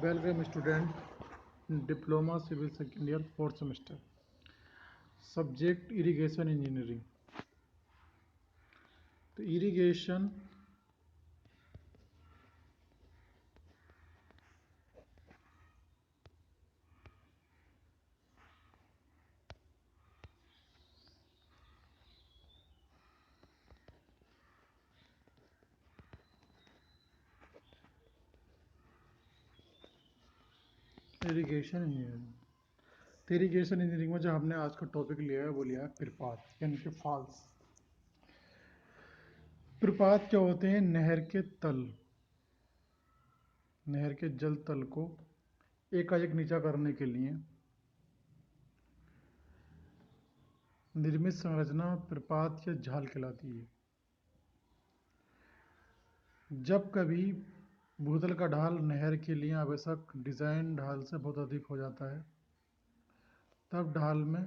Welcome student, Diploma Civil Second Year 4th semester. Subject Irrigation Engineering. तो irrigation engineering. तो irrigation engineering में जो हमने आज का टॉपिक लिया है वो लिया है प्रपात यानी कि फॉल्स। प्रपात क्या होते हैं? नहर के तल, नहर के जल तल को एकाएक नीचा करने के लिए निर्मित संरचना प्रपात या झाल कहलाती है। जब कभी भूतल का ढाल नहर के लिए आवश्यक डिजाइन ढाल से बहुत अधिक हो जाता है, तब ढाल में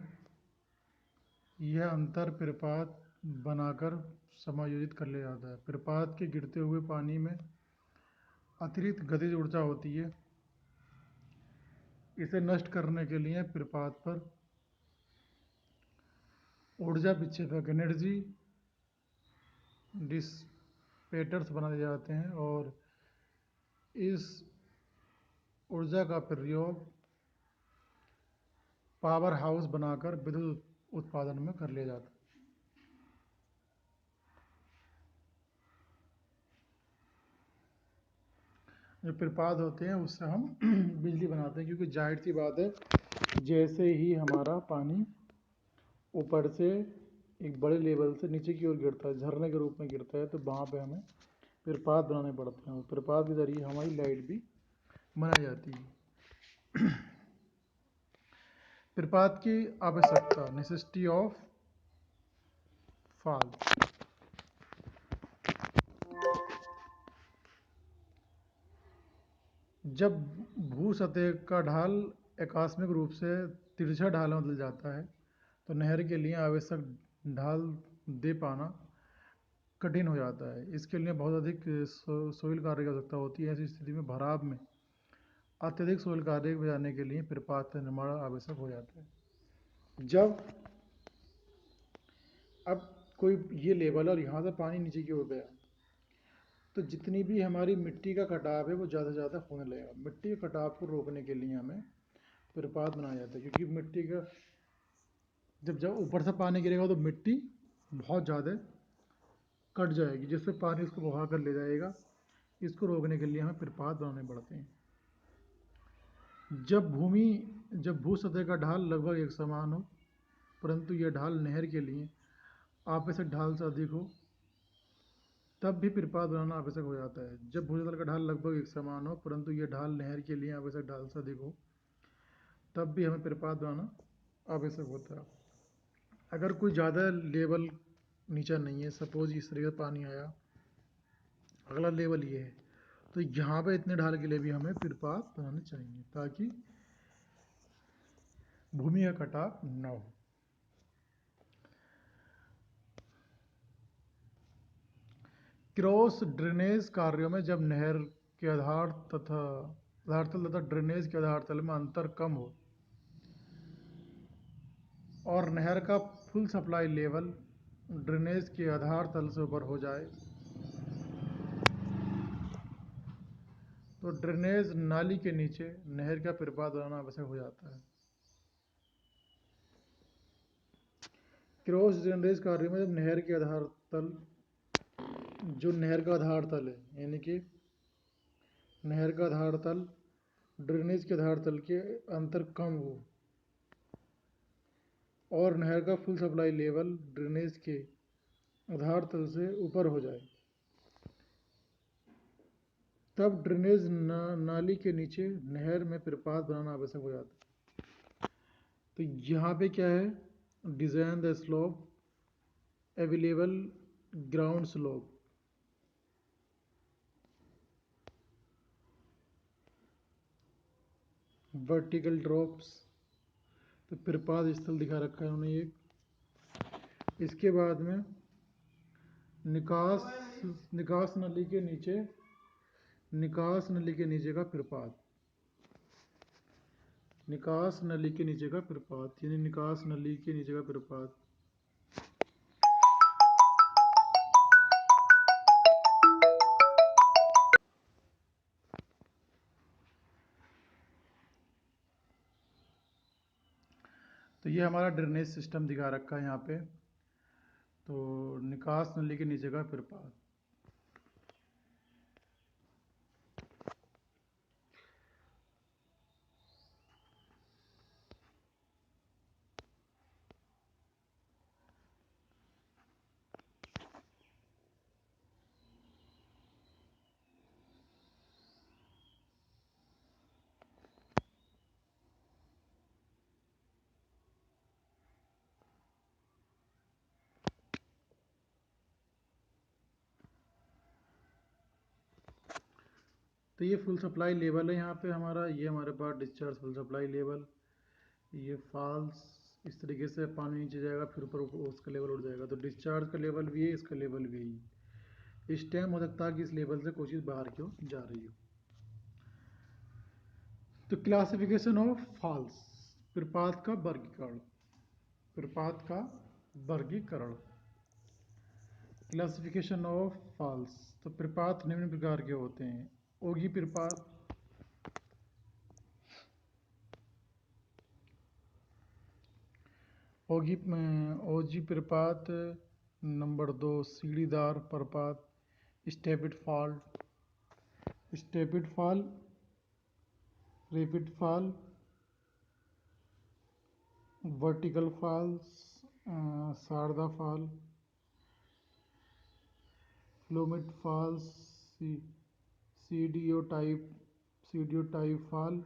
यह अंतर प्रपात बनाकर समायोजित कर लिया जाता है। प्रपात के गिरते हुए पानी में अतिरिक्त गतिज ऊर्जा होती है। इसे नष्ट करने के लिए प्रपात पर ऊर्जा विक्षेपक एनर्जी डिसिपेटर्स बनाए जाते हैं और इस ऊर्जा का प्रयोग पावर हाउस बनाकर विद्युत उत्पादन में कर लिया जाता है। जो प्रपात होते हैं उससे हम बिजली बनाते हैं, क्योंकि जाहिर सी बात है, जैसे ही हमारा पानी ऊपर से एक बड़े लेवल से नीचे की ओर गिरता है, झरने के रूप में गिरता है, तो वहाँ पे हमें प्रपात बनाने पड़ते हैं और प्रपात के जरिए हमारी लाइट भी बनाई जाती है। प्रपात की आवश्यकता, नेसेसिटी ऑफ फॉल। जब भू सतह का ढाल आकस्मिक रूप से तिरछा ढाल में बदल जाता है तो नहर के लिए आवश्यक ढाल दे पाना कठिन हो जाता है। इसके लिए बहुत अधिक सोइल कार्य की आवश्यकता होती है। ऐसी स्थिति में भराव में अत्यधिक सोइल कार्य बजाने के लिए प्रपात का निर्माण आवश्यक हो जाता है। जब अब कोई ये लेवल और यहाँ से पानी नीचे की ओर गया तो जितनी भी हमारी मिट्टी का कटाव है वो ज़्यादा से ज़्यादा होने लगेगा। मिट्टी के कटाव को रोकने के लिए हमें प्रपात बनाया जाता है, क्योंकि मिट्टी का जब ऊपर से पानी गिरेगा तो मिट्टी बहुत ज़्यादा कट जाएगी, जिससे पानी उसको बहा कर ले जाएगा। इसको रोकने के लिए हमें प्रपात बनाने पड़ते हैं। जब भू सतह का ढाल लगभग एक समान हो, परंतु यह ढाल नहर के लिए आवश्यक ढाल से अधिक हो, तब भी प्रपात बनाना आवश्यक हो जाता है। जब भूजल का ढाल लगभग एक समान हो, परंतु यह ढाल नहर के लिए आवश्यक ढाल से अधिक हो, तब भी हमें प्रपात बनाना आवश्यक होता है। अगर कोई ज़्यादा लेवल नीचा नहीं है, सपोज इस तरीके से पानी आया, अगला लेवल ये है, तो यहाँ पे इतने ढाल के लिए भी हमें प्रपात बनाने चाहिए ताकि भूमि का कटाव न हो। क्रॉस ड्रेनेज कार्यों में जब नहर के आधार तल तथा ड्रेनेज के आधार तल में अंतर कम हो और नहर का फुल सप्लाई लेवल ड्रेनेज के आधार तल से ऊपर हो जाए, तो ड्रेनेज नाली के नीचे नहर का प्रपात बनाना आवश्यक हो जाता है। क्रॉस ड्रेनेज कार्य में जब नहर के आधार तल, जो नहर का आधार तल है, यानी कि नहर का आधार तल ड्रेनेज के आधार तल के अंतर कम हो और नहर का फुल सप्लाई लेवल ड्रेनेज के आधार तल से ऊपर हो जाए, तब ड्रेनेज नाली के नीचे नहर में प्रपात बनाना आवश्यक हो जाता है। तो यहाँ पे क्या है? Design the slope available ground slope, vertical drops. तो प्रपात स्थल दिखा रखा है उन्हें एक। इसके बाद में निकास नली के नीचे का प्रपात। निकास नली के नीचे का प्रपात, यानी निकास नली के नीचे का प्रपात। तो ये हमारा ड्रेनेज सिस्टम दिखा रखा है यहाँ पे। तो निकास नली के नीचे का प्रपात। तो ये फुल सप्लाई लेवल है यहाँ पे हमारा, ये हमारे पास डिस्चार्ज फुल सप्लाई लेवल। ये फॉल्स इस तरीके से पानी नीचे जाएगा, फिर ऊपर उसका लेवल उठ जाएगा। तो डिस्चार्ज का लेवल भी है, इसका लेवल भी है। इस टाइम हो सकता है कि इस लेवल से कोई चीज़ बाहर क्यों जा रही हो। तो क्लासिफिकेशन ऑफ फॉल्स, प्रपात का वर्गीकरण। प्रपात का वर्गीकरण, क्लासिफिकेशन ऑफ फॉल्स। तो प्रपात निम्न प्रकार के होते हैं। ओगी प्रपात, ओजी प्रपात। नंबर 2 सीढ़ीदार प्रपात, stepped fall, stepped fall, rapid fall, vertical falls, Sarda fall, flumed falls, CDO type fall,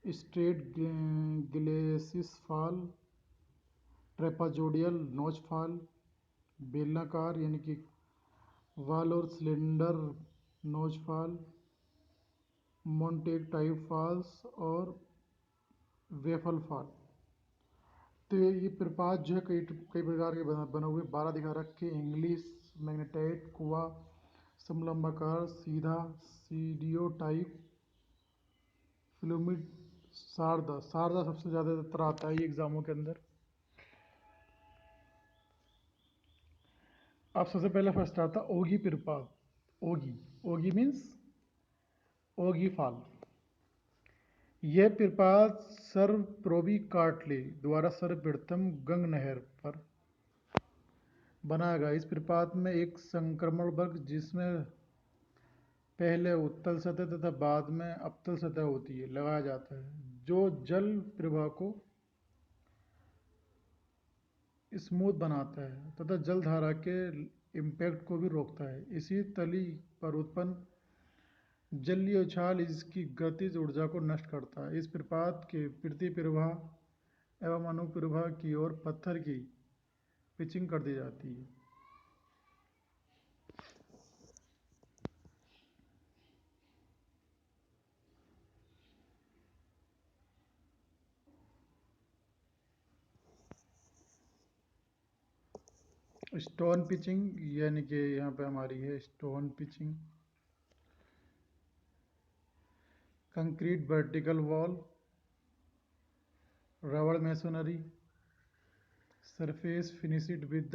straight glacis fall, trapezoidal notch fall, बेलनाकार यानी कि वाल और cylinder notch fall, Montague type falls और वेफल फॉल। तो ये प्रपात जो है कई कई प्रकार के बने हुए 12 दिखा रखे। इंग्लिश, मैग्नेटाइट, कुआ, समलंबाकार, सीधा, सीडियो टाइप, फ्लूमिड, शारदा। शारदा सबसे ज़्यादातर आता है ये एग्जामों के अंदर। अब सबसे पहले फर्स्ट आता ओगी प्रपात। ओगी, ओगी मीन्स ओगी फॉल। यह प्रपात सर्वप्रोबी कार्टले द्वारा सर्वप्रथम गंग नहर पर बनाया गया। इस प्रपात में एक संक्रमण वर्ग जिसमें पहले उत्तल सतह तथा बाद में अवतल सतह होती है लगाया जाता है, जो जल प्रवाह को स्मूथ बनाता है तथा जल धारा के इम्पैक्ट को भी रोकता है। इसी तली पर उत्पन्न जलीय उछाल इसकी गतिज ऊर्जा को नष्ट करता है। इस प्रपात के प्रति प्रवाह एवं अनुप्रवाह की ओर पत्थर की पिचिंग कर दी जाती है। स्टोन पिचिंग यानी कि यहाँ पे हमारी है stone pitching. Concrete vertical wall, rubble masonry, surface finished with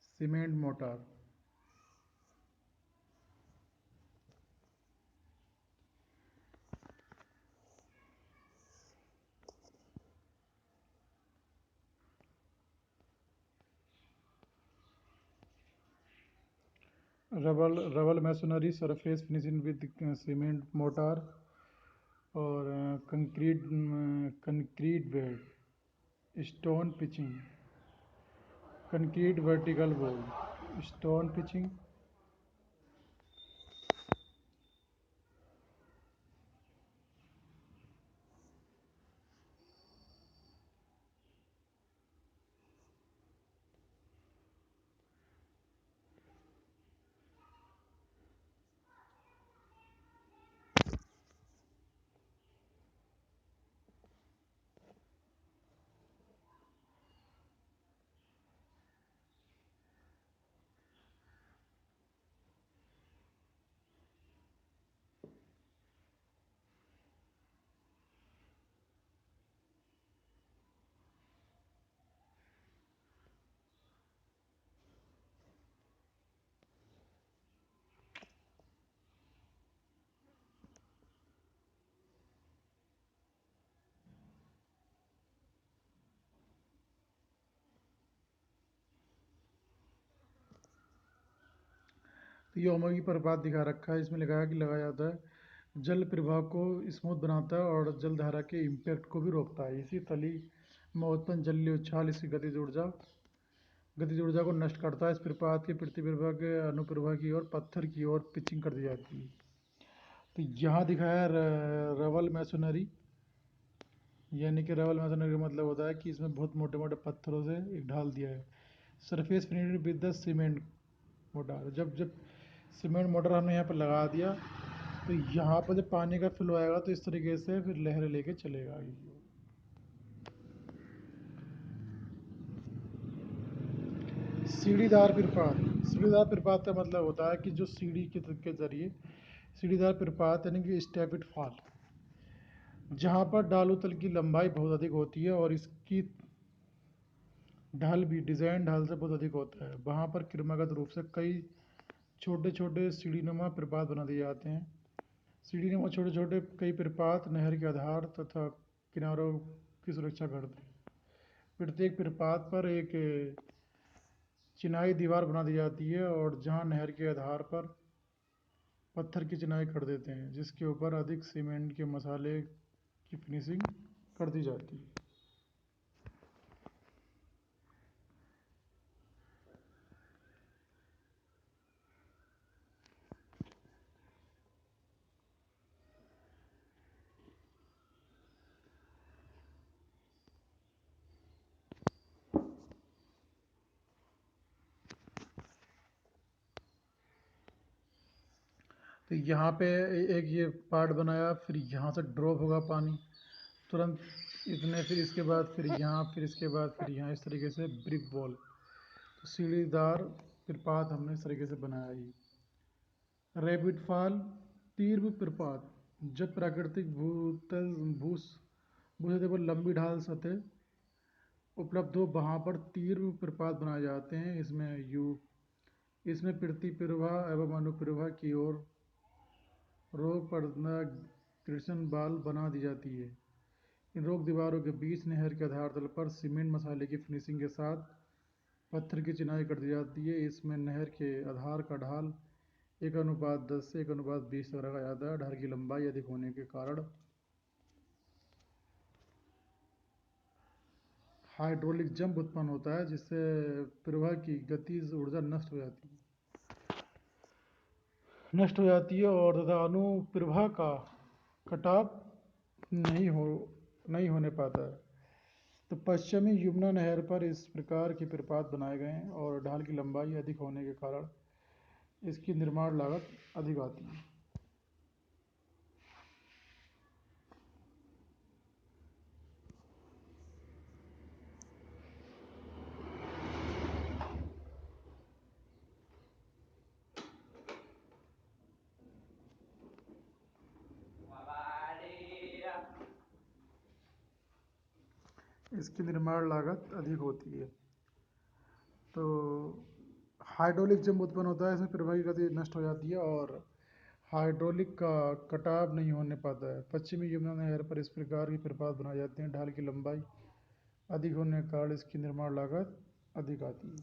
cement mortar. Rubble masonry, surface finishing with cement mortar और concrete bed, stone pitching, concrete vertical wall, stone pitching. तो ये ओमेगा की प्रपात दिखा रखा है, इसमें लिखा है कि लगाया जाता है, जल प्रवाह को स्मूथ बनाता है और जलधारा के इम्पैक्ट को भी रोकता है। इसी तली में उत्पन्न जलीय उछाल इसकी गतिज ऊर्जा को नष्ट करता है। इस प्रपात की पृथ्वी प्रवाह के अनुप्रवाह की ओर पत्थर की ओर पिचिंग कर दी जाती है। तो यहाँ दिखाया रवल मैसोनरी, यानी कि रवल मैसोनरी का मतलब होता है कि इसमें बहुत मोटे मोटे पत्थरों से एक ढाल दिया है। Surface finished with the cement mortar, जब जब सीमेंट मोटर हमने यहाँ पर लगा दिया तो यहाँ पर जब पानी का फ्लो आएगा तो इस तरीके से फिर लहरें लेके चलेगा। सीढ़ीदार प्रपात का मतलब होता है कि जो सीढ़ी के जरिए सीढ़ीदार प्रपात यानी कि स्टेपिड फॉल, जहाँ पर ढालू तल की लंबाई बहुत अधिक होती है और इसकी ढाल भी डिज़ाइन ढाल से बहुत अधिक होता है, वहाँ पर क्रमागत रूप से कई छोटे छोटे सीढ़ीनुमा प्रपात बना दिए जाते हैं। सीढ़ीनुमा छोटे छोटे कई प्रपात नहर के आधार तथा किनारों की सुरक्षा करते हैं। प्रत्येक प्रपात पर एक चिनाई दीवार बना दी जाती है और जहाँ नहर के आधार पर पत्थर की चिनाई कर देते हैं, जिसके ऊपर अधिक सीमेंट के मसाले की फिनिशिंग कर दी जाती है। तो यहाँ पे एक ये पार्ट बनाया, फिर यहाँ से ड्रॉप होगा पानी तुरंत इतने, फिर इसके बाद फिर यहाँ, फिर इसके बाद फिर यहाँ, इस तरीके से ब्रिक वॉल, तो सीढ़ीदार प्रपात हमने इस तरीके से बनाया ही। रैपिड फॉल तीव्र प्रपात, जब प्राकृतिक भूतल भूसतह पर लंबी ढाल सतह उपलब्ध हो वहाँ पर तीव्र प्रपात बनाए जाते हैं। इसमें पृथ्वी प्रवाह एवं अनुप्रवाह की ओर रोक पड़ना कृष्ण बाल बना दी जाती है। इन रोक दीवारों के बीच नहर के आधार तल पर सीमेंट मसाले की फिनिशिंग के साथ पत्थर की चिनाई कर दी जाती है। इसमें नहर के आधार का ढाल 1:10 से 1:20 तक रखा जाता है। ढाल की लंबाई अधिक होने के कारण हाइड्रोलिक जंप उत्पन्न होता है, जिससे प्रवाह की गतिज ऊर्जा नष्ट हो जाती है और तथा अनुप्रवाह का कटाव नहीं होने पाता है। तो पश्चिमी यमुना नहर पर इस प्रकार के प्रपात बनाए गए हैं और ढाल की लंबाई अधिक होने के कारण इसकी निर्माण लागत अधिक आती है। इसकी निर्माण लागत अधिक होती है। तो हाइड्रोलिक जंप उत्पन्न होता है, इसमें प्रवाह की गति नष्ट हो जाती है और हाइड्रोलिक का कटाव नहीं होने पाता है। पश्चिमी यमुना नहर पर इस प्रकार के प्रपात बनाए जाते हैं। ढाल की लंबाई अधिक होने के कारण इसकी निर्माण लागत अधिक आती है।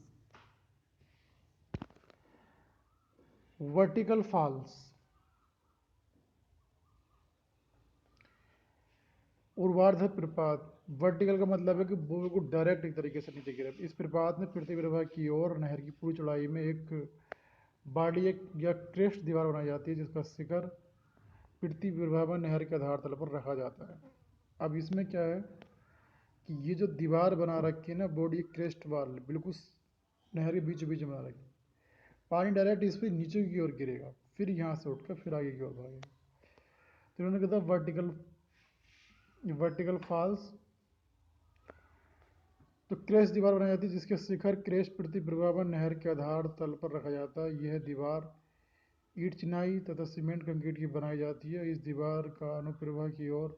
वर्टिकल फॉल्स, ऊर्ध्वाधर प्रपात। वर्टिकल का मतलब है कि बिल्कुल डायरेक्ट एक तरीके से नीचे गिरे। इस प्रपात में पृथ्वी प्रवाह की ओर नहर की पूरी चौड़ाई में एक बाड़ी या क्रेस्ट दीवार बनाई जाती है, जिसका शिखर पृथ्वी प्रवाह में नहर के आधार तल पर रखा जाता है। अब इसमें क्या है कि ये जो दीवार बना रखी है ना, बॉडी क्रेस्ट वाल बिल्कुल नहर के बीचों बीच में बना रखी, पानी डायरेक्ट इस पर नीचे की ओर गिरेगा, फिर यहाँ से उठकर फिर आगे की ओर भागेगा। तो इन्होंने कहा वर्टिकल फॉल्स। तो क्रेस्ट दीवार बनाई जाती है जिसके शिखर क्रेस्ट पृथ्वी प्रवाह में नहर के आधार तल पर रखा जाता है। यह दीवार ईंट चिनाई तथा सीमेंट कंक्रीट की बनाई जाती है। इस दीवार का अनुप्रवाह की ओर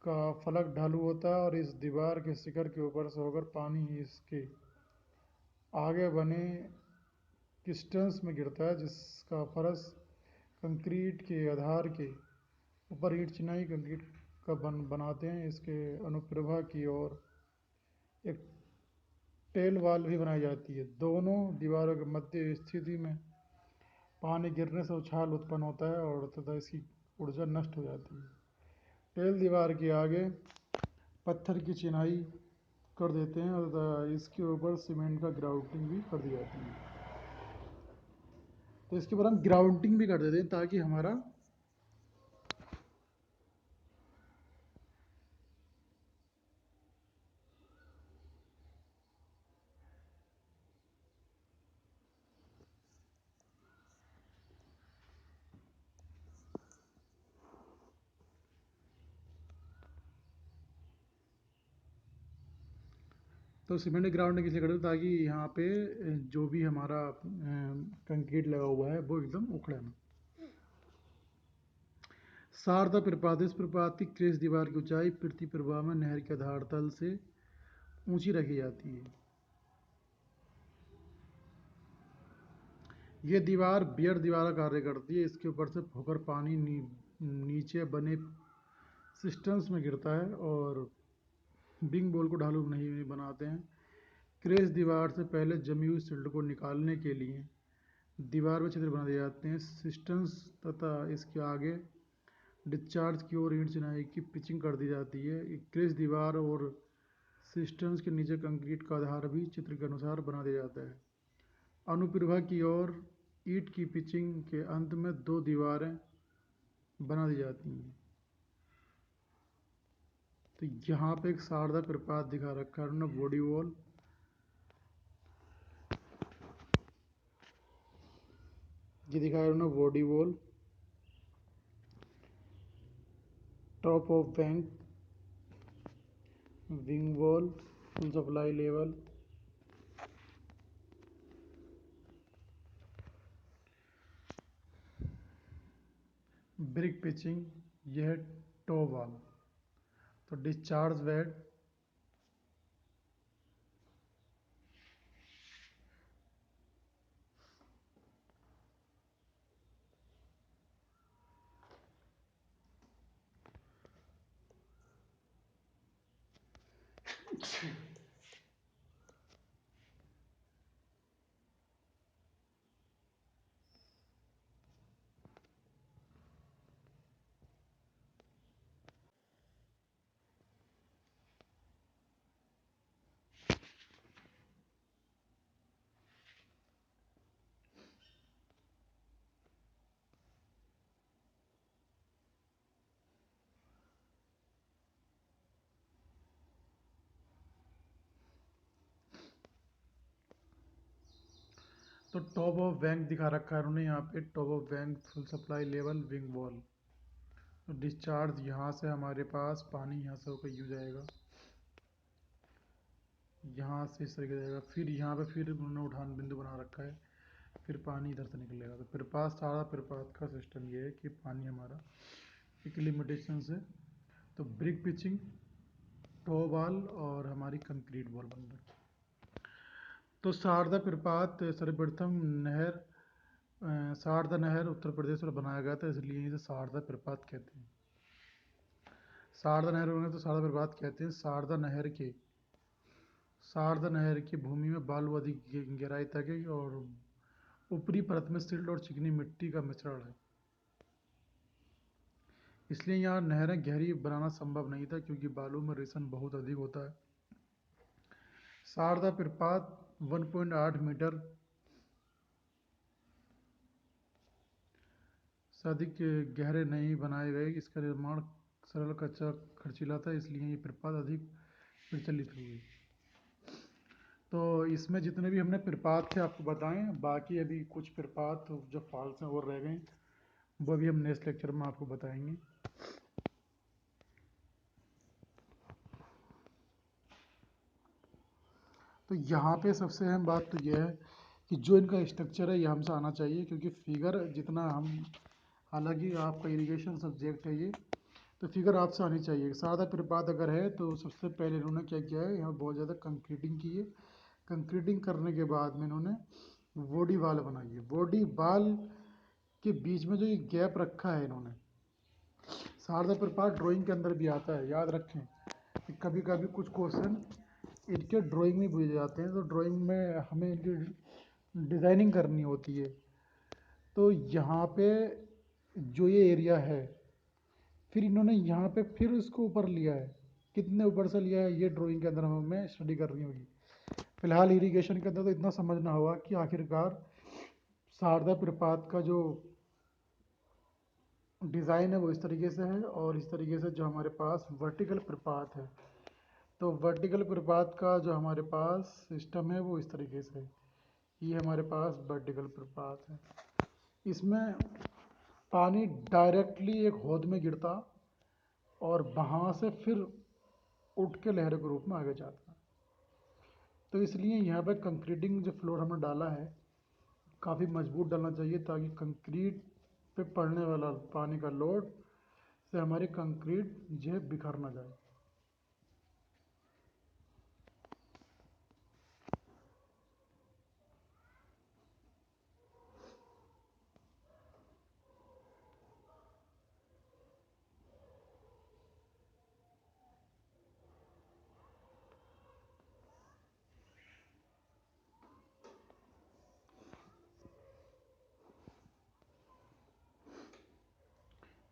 का फलक ढालू होता है और इस दीवार के शिखर के ऊपर से होकर पानी इसके आगे बने किस्टन्स में गिरता है, जिसका फर्श कंक्रीट के आधार के ऊपर ईंट चिनाई कंक्रीट का बनाते हैं। इसके अनुप्रवाह की ओर एक टेल वाल भी बनाई जाती है। दोनों दीवारों के मध्य स्थिति में पानी गिरने से उछाल उत्पन्न होता है और तथा इसकी ऊर्जा नष्ट हो जाती है। टेल दीवार के आगे पत्थर की चिनाई कर देते हैं और तथा इसके ऊपर सीमेंट का ग्राउटिंग भी कर दी जाती है। तो इसके ऊपर हम ग्राउटिंग भी कर देते हैं ताकि हमारा तो सीमेंट ग्राउंडिंग इसलिए करते हैं ताकि यहाँ पे जो भी हमारा कंक्रीट लगा हुआ है वो एकदम उखड़े ना। शारदा प्रपात, इस प्रपात की क्रेस दीवार की ऊंचाई पृथ्वी प्रवाह में नहर के आधार तल से ऊंची रखी जाती है। ये दीवार बियर दीवार का कार्य करती है। इसके ऊपर से होकर पानी नीचे बने सिस्टम्स में गिरता है और बिंग बॉल को ढालू नहीं बनाते हैं। क्रेस दीवार से पहले जमी हुई सिल्ट को निकालने के लिए दीवार में छिद्र बना दिए जाते हैं। सिस्टम्स तथा इसके आगे डिस्चार्ज की ओर ईंट चिनाई की पिचिंग कर दी जाती है। क्रेस दीवार और सिस्टम्स के नीचे कंक्रीट का आधार भी चित्र के अनुसार बना दिया जाता है। अनुप्रभा की ओर ईंट की पिचिंग के अंत में दो दीवारें बना दी जाती हैं। तो यहाँ पे एक शारदा प्रपात दिखा रखा है उन्होंने, बॉडी वॉल। ये दिखाया उन्होंने body wall, top of bank, wing wall, full supply level, brick pitching, यह है टॉप वॉल। तो डिस्चार्ज वेट, तो टॉप ऑफ बैंक दिखा रखा है उन्होंने यहाँ पे, top of bank, full supply level, wing wall. तो डिस्चार्ज यहाँ से हमारे पास पानी यहाँ से होकर यूँ जाएगा, यहाँ से इस तरीके से जाएगा, फिर यहाँ पे फिर उन्होंने उठान बिंदु बना रखा है, फिर पानी इधर से निकलेगा। तो प्रपात, सारा प्रपात का सिस्टम ये है कि पानी हमारा एक लिमिटेशन से, तो ब्रिक पिचिंग, टो वॉल और हमारी कंक्रीट वॉल बन रही है। तो शारदा प्रपात सर्वप्रथम नहर शारदा नहर उत्तर प्रदेश में बनाया गया था, इसलिए इसे शारदा प्रपात कहते हैं। शारदा नहर होने तो शारदा प्रपात कहते हैं। शारदा नहर की भूमि में बालू अधिक गहराई तक है और ऊपरी परत में सिल्ट और चिकनी मिट्टी का मिश्रण है, इसलिए यहाँ नहरें गहरी बनाना संभव नहीं था क्योंकि बालू में रेशन बहुत अधिक होता है। शारदा प्रपात 1.8 मीटर से अधिक गहरे नहीं बनाए गए। इसका निर्माण सरल, कच्चा, खर्चीला था, इसलिए ये प्रपात अधिक प्रचलित हुई। तो इसमें जितने भी हमने प्रपात थे आपको बताएं, बाकी अभी कुछ प्रपात जो फॉल्स हैं और रह गए, वो अभी हम नेक्स्ट लेक्चर में आपको बताएंगे। तो यहाँ पे सबसे अहम बात तो यह है कि जो इनका स्ट्रक्चर है ये हमसे आना चाहिए, क्योंकि फिगर जितना हम, हालांकि आपका इरिगेशन सब्जेक्ट है ये, तो फिगर आपसे आनी चाहिए। सादा प्रपात अगर है तो सबसे पहले इन्होंने क्या किया है, यहाँ बहुत ज़्यादा कंक्रीटिंग की है। कंक्रीटिंग करने के बाद में इन्होंने बॉडी वाल बनाई है। बॉडी वाल के बीच में जो ये गैप रखा है इन्होंने, शारदा प्रपात ड्राइंग के अंदर भी आता है, याद रखें कि कभी कभी कुछ क्वेश्चन इनके ड्राइंग में पूछे जाते हैं, तो ड्राइंग में हमें इनकी डिज़ाइनिंग करनी होती है। तो यहाँ पे जो ये एरिया है, फिर इन्होंने यहाँ पे फिर इसको ऊपर लिया है। कितने ऊपर से लिया है ये ड्राइंग के अंदर हमें स्टडी करनी होगी। फिलहाल इरिगेशन के अंदर तो इतना समझना होगा कि आखिरकार शारदा प्रपात का जो डिज़ाइन है वो इस तरीके से है, और इस तरीके से जो हमारे पास वर्टिकल प्रपात है, तो वर्टिकल प्रपात का जो हमारे पास सिस्टम है वो इस तरीके से है। ये हमारे पास वर्टिकल प्रपात है। इसमें पानी डायरेक्टली एक हौद में गिरता और वहाँ से फिर उठ के लहरों के रूप में आगे जाता। तो इसलिए यहाँ पे कंक्रीटिंग जो फ्लोर हमने डाला है काफ़ी मजबूत डालना चाहिए, ताकि कंक्रीट पे पड़ने वाला पानी का लोड से हमारी कंक्रीट जो है बिखर ना जाए।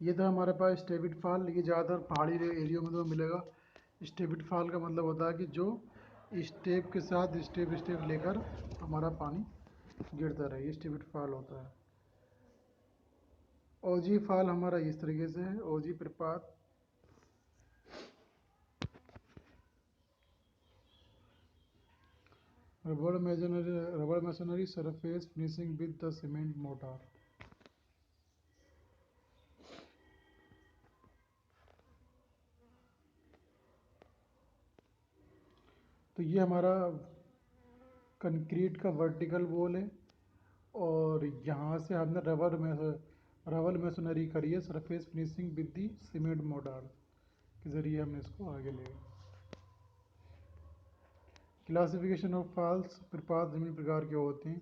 ये था हमारे पास स्टेबिट फॉल। ये ज़्यादातर पहाड़ी एरिया में तो मिलेगा। स्टेबिट फॉल का मतलब होता है कि जो स्टेप के साथ स्टेप स्टेप लेकर हमारा पानी गिरता रहे, ये स्टेबिट फॉल होता है। ओजी फॉल हमारा इस तरीके से है। ओजी प्रपात रबड़ machinery surface finishing with the cement motor. तो ये हमारा कंक्रीट का वर्टिकल वॉल है, और यहाँ से हमने रबड़ मशीनरी करी है surface finishing with the cement mortar के ज़रिए हमने इसको आगे ले। Classification of falls. प्रपात विभिन्न प्रकार के होते हैं।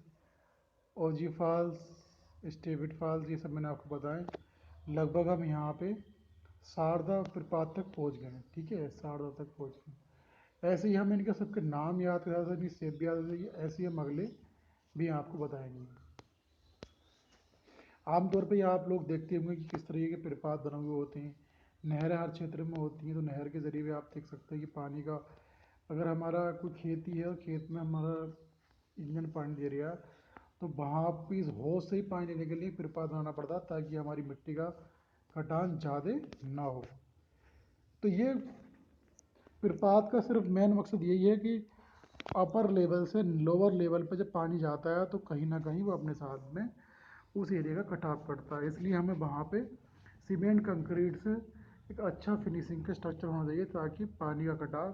ओजी फॉल्स, स्टेबिट फॉल्स, ये सब मैंने आपको बताएं। लगभग हम यहाँ पे शारदा प्रपात तक पहुँच गए हैं। ठीक है, शारदा तक पहुँच गए। ऐसे ही हम इनके सबके नाम याद कर सकते, सेब भी याद कर सकते, ऐसे ही हम अगले भी आपको बताएंगे। आमतौर पे आप लोग देखते होंगे कि किस तरीके के प्रपात बने हुए होते हैं। नहरें हर क्षेत्र में होती हैं, तो नहर के ज़रिए भी आप देख सकते हैं कि पानी का, अगर हमारा कोई खेती है और खेत में हमारा इंजन पानी दे रहा है, तो वहाँ भी इस होज से ही पानी लेने के लिए प्रपात बनाना पड़ता है, ताकि हमारी मिट्टी का कटान ज़्यादा ना हो। तो ये प्रपात का सिर्फ मेन मकसद यही है कि अपर लेवल से लोअर लेवल पे जब पानी जाता है तो कहीं ना कहीं वो अपने साथ में उस एरिया का कटाव करता है। इसलिए हमें वहाँ पे सीमेंट कंक्रीट से एक अच्छा फिनिशिंग का स्ट्रक्चर होना चाहिए, ताकि पानी का कटाव,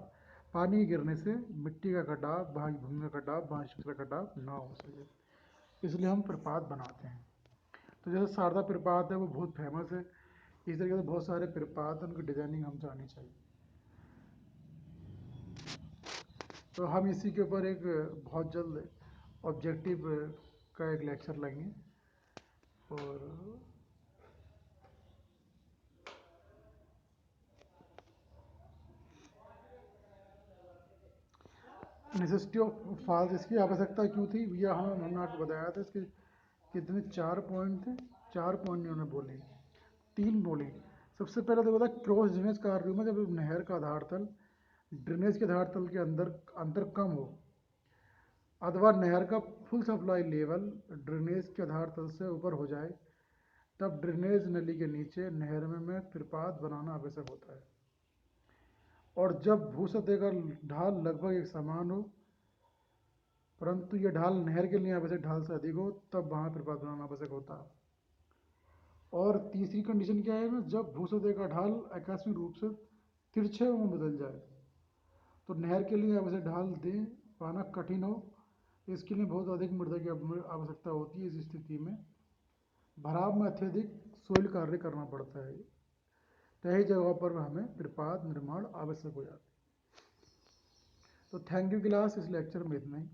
पानी गिरने से मिट्टी का कटाव, वहाँ की भूमि का कटाव, वहाँ का कटाव ना हो सके। इसलिए हम प्रपात बनाते हैं। तो जैसे शारदा प्रपात है वो बहुत फेमस है, इस तरीके से बहुत सारे प्रपात उनकी डिज़ाइनिंग हमसे आनी चाहिए। तो हम इसी के ऊपर एक बहुत जल्द ऑब्जेक्टिव का एक लेक्चर लेंगे। और नेसेसिटी ऑफ फॉल्स, इसकी आवश्यकता क्यों थी, यह हमने आपको बताया था। इसके कितने 4 पॉइंट थे, 4 पॉइंट उन्होंने बोले, 3 बोले। सबसे पहले तो बता क्रॉस ड्रेनेज कार्यों में जब नहर का आधार तल ड्रेनेज के आधार तल के अंदर अंतर कम हो, अथवा नहर का फुल सप्लाई लेवल ड्रेनेज के आधार तल से ऊपर हो जाए, तब ड्रेनेज नली के नीचे नहर में प्रपात बनाना आवश्यक होता है। और जब भू सतह का ढाल लगभग एक समान हो, परंतु यह ढाल नहर के लिए आवश्यक ढाल से अधिक हो, तब वहाँ प्रपात बनाना आवश्यक होता है। और तीसरी कंडीशन क्या है ना, जब भू सतह का ढाल आकस्मिक रूप से तिरछे में बदल जाए, तो नहर के लिए आवश्यक ढाल दे पाना कठिन हो। इसके लिए बहुत अधिक मृदा की आवश्यकता होती है। इस स्थिति में भराव में अत्यधिक सोइल कार्य करना पड़ता है। तय जगह पर हमें प्रपात निर्माण आवश्यक हो जाता है। तो थैंक यू क्लास, इस लेक्चर में इतना ही।